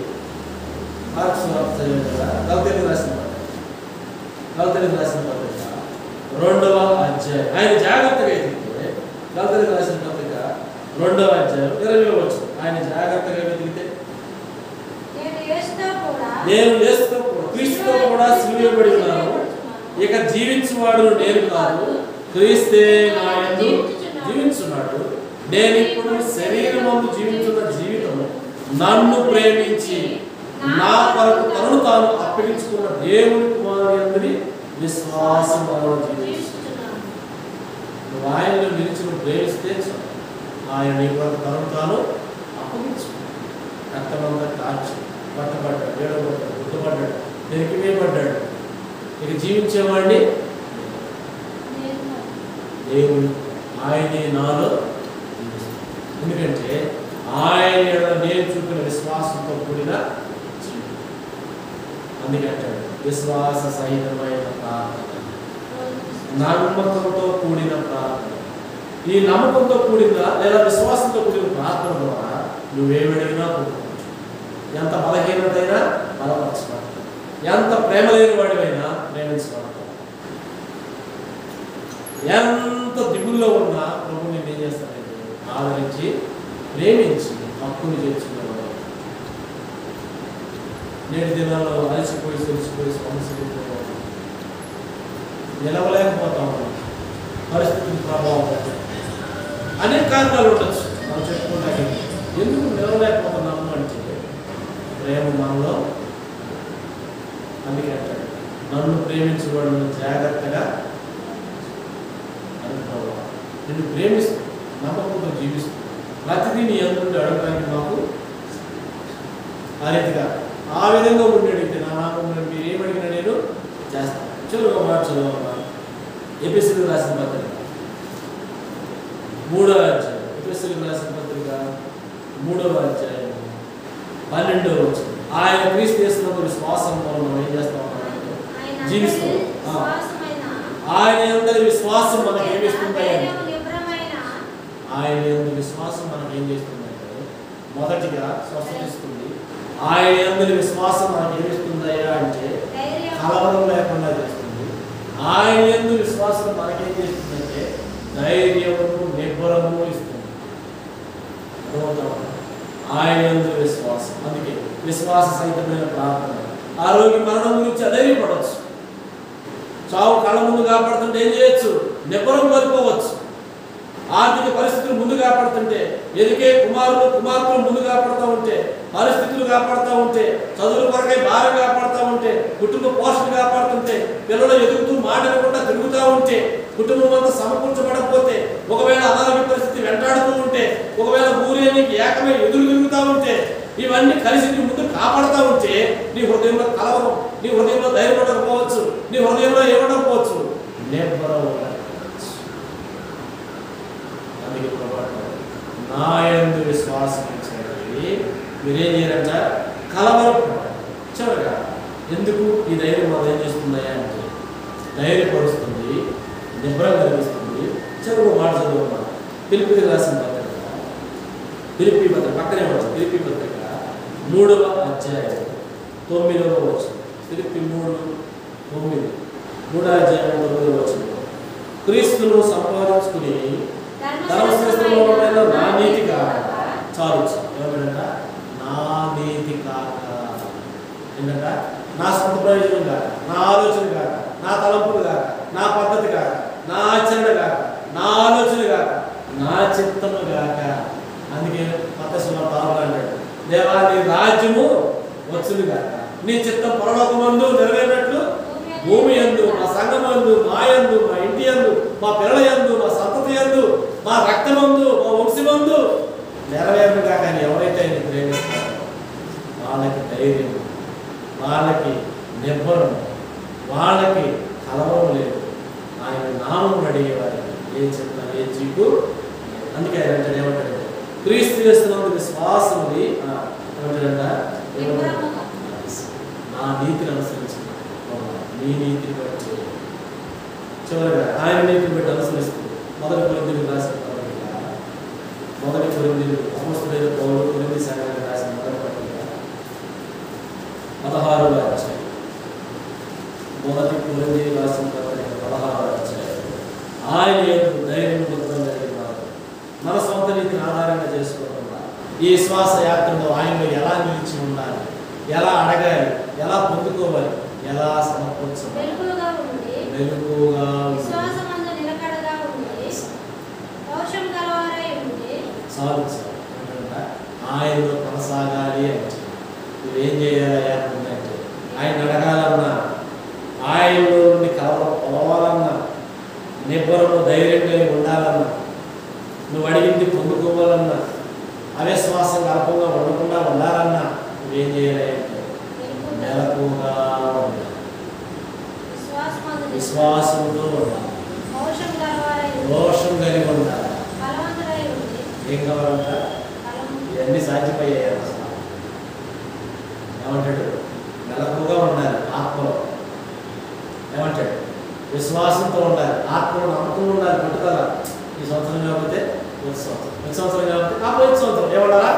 గల్తీలకు రాసిన పత్రిక 2వ అధ్యాయం. ఆయన జాగ్రత్తగా వెతికితే గల్తీలకు రాసిన పత్రిక 2వ అధ్యాయం 20వ వచనం. ఆయన జాగ్రత్తగా వెతికితే నేను యేసుతో క్రీస్తుతో కూడా సిలువబడి ఉన్నాను, ఇక జీవించువాడు నేను కాదు, క్రీస్తే నా యందు జీవించున్నాడు. నేను ఇప్పుడు శరీరమందు జీవించున్న జీవితము నన్ను ప్రేమించి నా కొరకు తనను తాను అప్పగించుకున్న దేవుని కుమారుని యందు విశ్వాసం జీవిస్తున్నాను. నువ్వు ఆయనలో నిలిచి నువ్వు ప్రేమిస్తే ఆయన నీ కొరకు తనను తాను అప్పగించుకున్నాడు. రక్తమంతా కాచి పట్టబడ్డాడు, వేడబడ్డాడు, గుర్తుపడ్డాడు, పెరికి వేయబడ్డాడు. ఇక జీవించేవాడిని దేవుడు ఆయనే నాలో. ఎందుకంటే ఆయన నేను చూపిన విశ్వాసంతో కూడిన జీవితం. అందుకంటే విశ్వాస సహితమైన ప్రార్థన, నమ్మకంతో కూడిన ప్రార్థన. ఈ నమ్మకంతో కూడిన లేదా విశ్వాసంతో కూడిన ప్రార్థన ద్వారా నువ్వేమడిగినా పొందుకోవచ్చు. ఎంత బలహీనతైనా బలపరచబడతావు, ఎంత ప్రేమ లేని వాడివైనా ప్రేమించబడతావు, ఎంత దిగుల్లో ఉన్నా ప్రభు నేను ఏం చేస్తానంటే ఆదరించి ప్రేమించి హక్కుని చేర్చుకునేవాడు. నేటి దినాల్లో అలసిపోయి తెలిసిపోయి సమస్య నిలవలేకపోతా ఉన్నాం. పరిస్థితుల ప్రభావం అనేక కారణాలు ఉండొచ్చు. మనం చెప్పుకుంటానికి ఎందుకు నిలవలేకపోతున్నాము అంటే ప్రేమ మనలో. అందుకే అంటాడు, నన్ను ప్రేమించబడిన జాగ్రత్తగా అనుకోవాలి. నిన్ను ప్రేమిస్తూ నమ్మకంతో జీవిస్తూ ప్రతిదీ నీ ఎందుకు అడగడానికి మాకు ఆ రీతిగా ఆ విధంగా ఉండి అడిగితే నా నామం మీరు ఏమడిగినా నేను చేస్తాను. చదువు మాట చదువు. ఎపిఎస్సీలకు రాసిన పత్రిక 3వ అధ్యాయం. ఎపిఎస్సీలకు రాసిన పత్రిక 3వ అధ్యాయం 12వ వచనం. ఆయన క్రీస్తు యేసునందు విశ్వాసం మనం ఏం చేస్తాం? జీవిస్తాం. ఆయన యందు విశ్వాసం మనకు ఏమిస్తుంది? ఆయన యందు విశ్వాసం మనకు ఏం చేస్తుందంటే మొదటిగా స్వస్థతిస్తుంది. ఆయన యందు విశ్వాసం మనకు ఏమిస్తుందయ్యా అంటే కలవరం లేకుండా చేస్తుంది. ఆయన యందు విశ్వాసం మనకేం చేస్తుందంటే ధైర్యము నిబ్బరము ఇస్తుంది. ఆయన యందు విశ్వాసం. అందుకే విశ్వాస సహితమైన ప్రార్థన. ఆరోగ్య మరణం గురించి అధైర్యపడవచ్చు. చావు కళ్ళ ముందు కాపాడుతుంటే ఏం చేయొచ్చు? నిబ్బరం కోల్పోవచ్చు. ఆర్థిక పరిస్థితులు ముందు కాపాడుతుంటే, ఎదిగే కుమార్తెలు ముందు కాపాడుతూ ఉంటే, పరిస్థితులు కాపాడుతూ ఉంటే, చదువుల కొరకై భారం కాపాడుతూ ఉంటే, కుటుంబ పోషణ కాపాడుతుంటే, పిల్లలు ఎదుగుతూ మాట్లాడకుండా తిరుగుతూ ఉంటే, కుటుంబం అంతా సమకూర్చబడకపోతే, ఒకవేళ అనారోగ్య పరిస్థితి వెంటాడుతూ ఉంటే, ఒకవేళ ఊరేనికి ఏకమై ఎదురు తిరుగుతూ ఉంటే, ఇవన్నీ కలిసి నీ ముందు కాపాడుతూ ఉంటే నీ హృదయంలో కలవరం, నీ హృదయంలో ధైర్యం ఉండకపోవచ్చు, నీ హృదయంలో ఏముండకపోవచ్చు, నిబ్బరం ఉండకపోవచ్చు. అందుకే నా యందు విశ్వాసం ఉంచండి. మీరేం చేయాలంట? కలవరపడాలి. చివరిగా ఎందుకు ఈ ధైర్యం మనం ఏం చేస్తుందయ్యా అంటే ధైర్యపరుస్తుంది, నిబ్బరం కలిగిస్తుంది. చదువు మాట చదువు. పిలిపికి రాసిన పత్రిక, పిలిపి పత్రిక పక్కనే ఉంటుంది. పిలిపి పత్రిక 3వ అధ్యాయం 9వ వచనం. పిలిపి 3:9. 3వ అధ్యాయం 9వ వచనం. క్రీస్తును సంపాదించుకుని ధర్మశాస్త్రమైన నా నీతి కాక చాలు. ఏమంట? నా నీతి కాక. ఏంటంట? నా సొంత ప్రయోజనం కాక, నా ఆలోచన కాక, నా తలంపులు కాక, నా పద్ధతి కాక, నా ఆచరణ కాక, నా ఆలోచన కాక, నా చిత్తము కాక. అందుకే మత్తయి అంటాడు, దేవా నీ రాజ్యము వచ్చును కాక, నీ చిత్తం పరలోకమందు నెరవేరినట్లు భూమి యందు, మా సంఘమందు, మా యందు, మా ఇంటి యందు, మా పిల్లల యందు, మా సంతతి యందు, మా రక్తమందు, మా వంశమందు నెరవేరును కాక. అని ఎవరైతే ఆయన ప్రేమిస్తారో వాళ్ళకి ధైర్యం, వాళ్ళకి నిబ్బరం, వాళ్ళకి కలవరం లేదు. ఆయన నామం అడిగేవారికి ఏ చిన్న ఏ చీకు. అందుకే ఆయన అంటే ఏమంటాడు? క్రీస్తు యేసునందు విశ్వాసం ఏమంటాడంట? నా నీతిని అనుసరించిన నీ నీతిని బట్టి. చివరిగా ఆయన నీతిని బట్టి అనుసరిస్తుంది. మొదటి కొరింథీయులకు రాసిన పత్రిక, మొదటి కొరింథీయులకు అపోస్తలుడైన పౌలు కొరింథీ సంఘానికి రాసిన మొదటి పత్రిక 16వ అధ్యాయం. మొదటి కొరింథీయులకు రాసిన పత్రిక 16వ అధ్యాయం. ఆయన యందు ధైర్యం కలిగినారు. మన సొంత నీతిని ఆధారంగా చేసుకోకుండా ఈ విశ్వాస యాత్రలో ఆయనలో ఎలా నిలిచి ఉండాలి, ఎలా అడగాలి, ఎలా పొందుకోవాలి, ఎలా సమర్పించాలి, మెలుగుగా చాలు చాలు. ఆయనలో కొనసాగాలి అంటే నువ్వేం చేయాలి అంటే ఆయన అడగాలన్నా, ఆయనలో నుండి కలవరం పోవాలన్నా, నిబ్బరము ధైర్యం కలిగి ఉండాలన్నా, నువ్వు అడిగింది పొందుకోవాలన్నా, అవిశ్వాసం గర్భంగా ఉండకుండా ఉండాలన్నా నువ్వేం చేయాలి అంటే మెలకుగా ఉండాలి, విశ్వాసంతో ఉండాలి, రోషం కలిగి ఉండాలి. ఏం కావాలంట? ఇవన్నీ సాధ్యమయ్యాయి. అసలు ఏమంటాడు? మెలకుగా ఉండాలి ఆత్మలో. ఏమంటాడు? విశ్వాసంతో ఉండాలి, ఆత్మలో నమ్మకం ఉండాలి, పట్టుదల. ఈ సంవత్సరం కాకపోతే వచ్చే సంవత్సరం కాకపోతే వచ్చే సంవత్సరం ఏమన్నారా?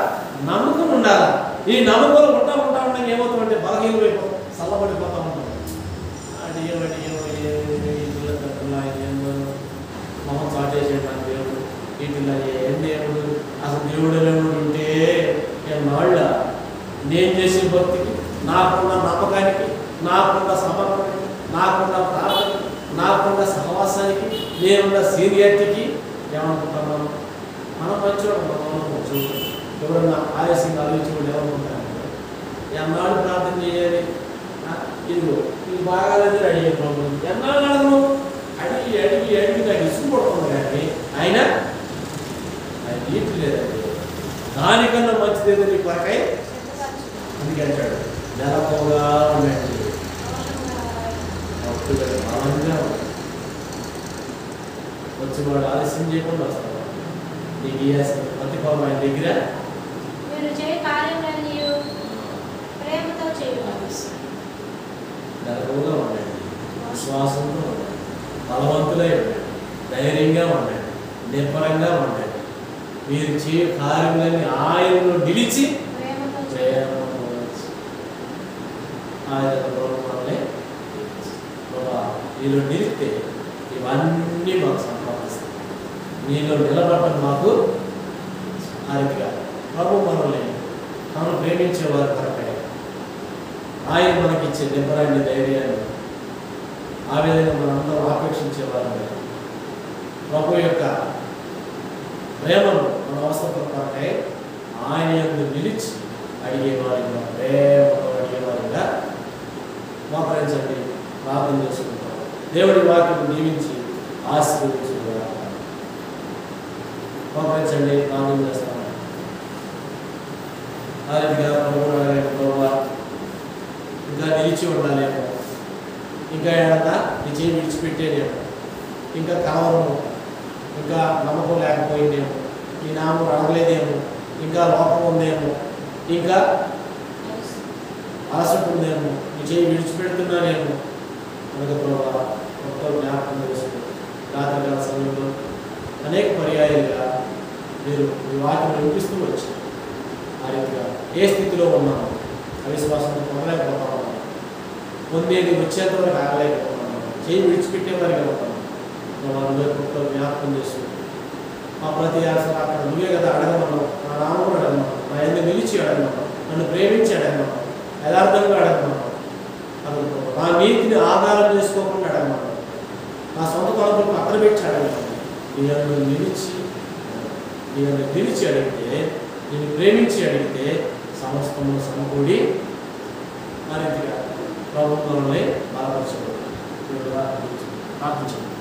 నమ్మకం ఉండాలి. ఈ నమ్మకంలో ఉంటా ఉండగా ఏమవుతామంటే బలహీనమైపోతాం, చల్లబడిపోతూ ఉంటాం. అంటే ఏమంటే మొహం చాటేసేయండి నాకు దేవుడు, వీటిలో ఏం దేవుడు, అసలు దేవుడు దేవుడు ఉంటే నాళ్ళ నేను చేసే భక్తికి, నాకున్న నమ్మకానికి, నాకున్న సమర్పణకి, నాకున్న ప్రార్థనకి, నాకున్న నేనున్న సీనియారిటీకి ఏమనుకుంటాం మనం మంచివాడు మనం ఎవరన్నా ఆలస్యంగా ఆలోచించుకోండి ఏమనుకుంటాను ఎన్నాళ్ళు ప్రార్థన చేయాలి ఇదిగో ఇది బాగాలేదు అడిగే ప్రాబ్లం ఎన్నాళ్ళు అడగను అడిగి అడిగి అడిగి నాకు ఇసుకు పడుతుంది కానీ ఆయన నీటి లేదండి దానికన్నా మంచిదేదో నీ కొరకై అందుకే అంటాడు నెలపోగా ఉండండి బలంగా వచ్చి వాడు ఆలస్యం చేయకుండా వస్తాడు నీకు ఇవ్వాల్సిన ప్రతి పాపం ఆయన దగ్గర నెలపోగా ఉండండి విశ్వాసంతో ఉండండి బలవంతులై ఉండండి ధైర్యంగా ఉండండి నిబ్బరంగా ఉండండి మీరు చేయ కార్యములన్నీ ఆయనలో నిలిచి ఆయన మనల్ని నీలో నిలిస్తే ఇవన్నీ మాకు సంపాదిస్తాయి నీలో నిలబడటం మాకు ఆరిగా ప్రభు మనల్ని మనం ప్రేమించేవారు కరెక్టే ఆయన మనకిచ్చే నిబ్బరాన్ని ధైర్యాన్ని ఆ విధంగా మనందరం ఆపేక్షించేవారు ప్రభు యొక్క ప్రేమను మన అవసరం కొరకై ఆయన యందు నిలిచి అడిగేవారిగా ప్రేమతో అడిగేవారిగా మోకరించండి ప్రార్థన చేసుకుంటాం దేవుడి వాక్యం దీవించి ఆశీర్వదించుగా మోకరించండి ప్రార్థన చేస్తాం ఆ రీతిగా ప్రభువా ఇంకా నిలిచి ఉండాలేమో ఇంకా ఏమన్నా నీ చేయి విడిచిపెట్టేదేమో ఇంకా కలవరము ఇంకా నమ్మకం లేకపోయిందేమో ఈ నామం అడగలేదేమో ఇంకా లోపం ఉందేమో ఇంకా అలసట ఉందేమో నీ చేయి విడిచిపెడుతున్నానేమో మనకు ప్రభావ మొత్తం జ్ఞాపకం చేసుకుని రాత్రికాల సమయంలో అనేక పర్యాయాలుగా మీరు మీ వాక్యం వినిపిస్తూ వచ్చారు ఆ రీతిగా ఏ స్థితిలో ఉన్నామో అవిశ్వాసంతో పొందలేకపోతా ఉన్నాము పొందేది వచ్చేంత వరకు ఆగలేకపోతున్నాము చేయి విడిచిపెట్టేవారిగా ఉంటాము అందరితో జ్ఞాపకం చేసుకుంటాం మా ప్రతి ఆశ అక్కడ నువ్వే కదా అడగమన్నావు నా నామం అడగమన్నావు నా ఎందుకు నిలిచి అడగమన్నావు నన్ను ప్రేమించి అడగమన్నావు యథార్థంగా అడగమన్నావు నా నీతిని ఆధారం చేసుకోకుండా అడగమన్నావు నా సొంత తలపు పక్కన పెట్టి అడగమన్నావు నేను నిలిచి అడిగితే నేను ప్రేమించి అడిగితే సమస్తము సమకూడి ఆ రీతిగా ప్రభుత్వంలో బాధపరచబడి ప్రార్థించండి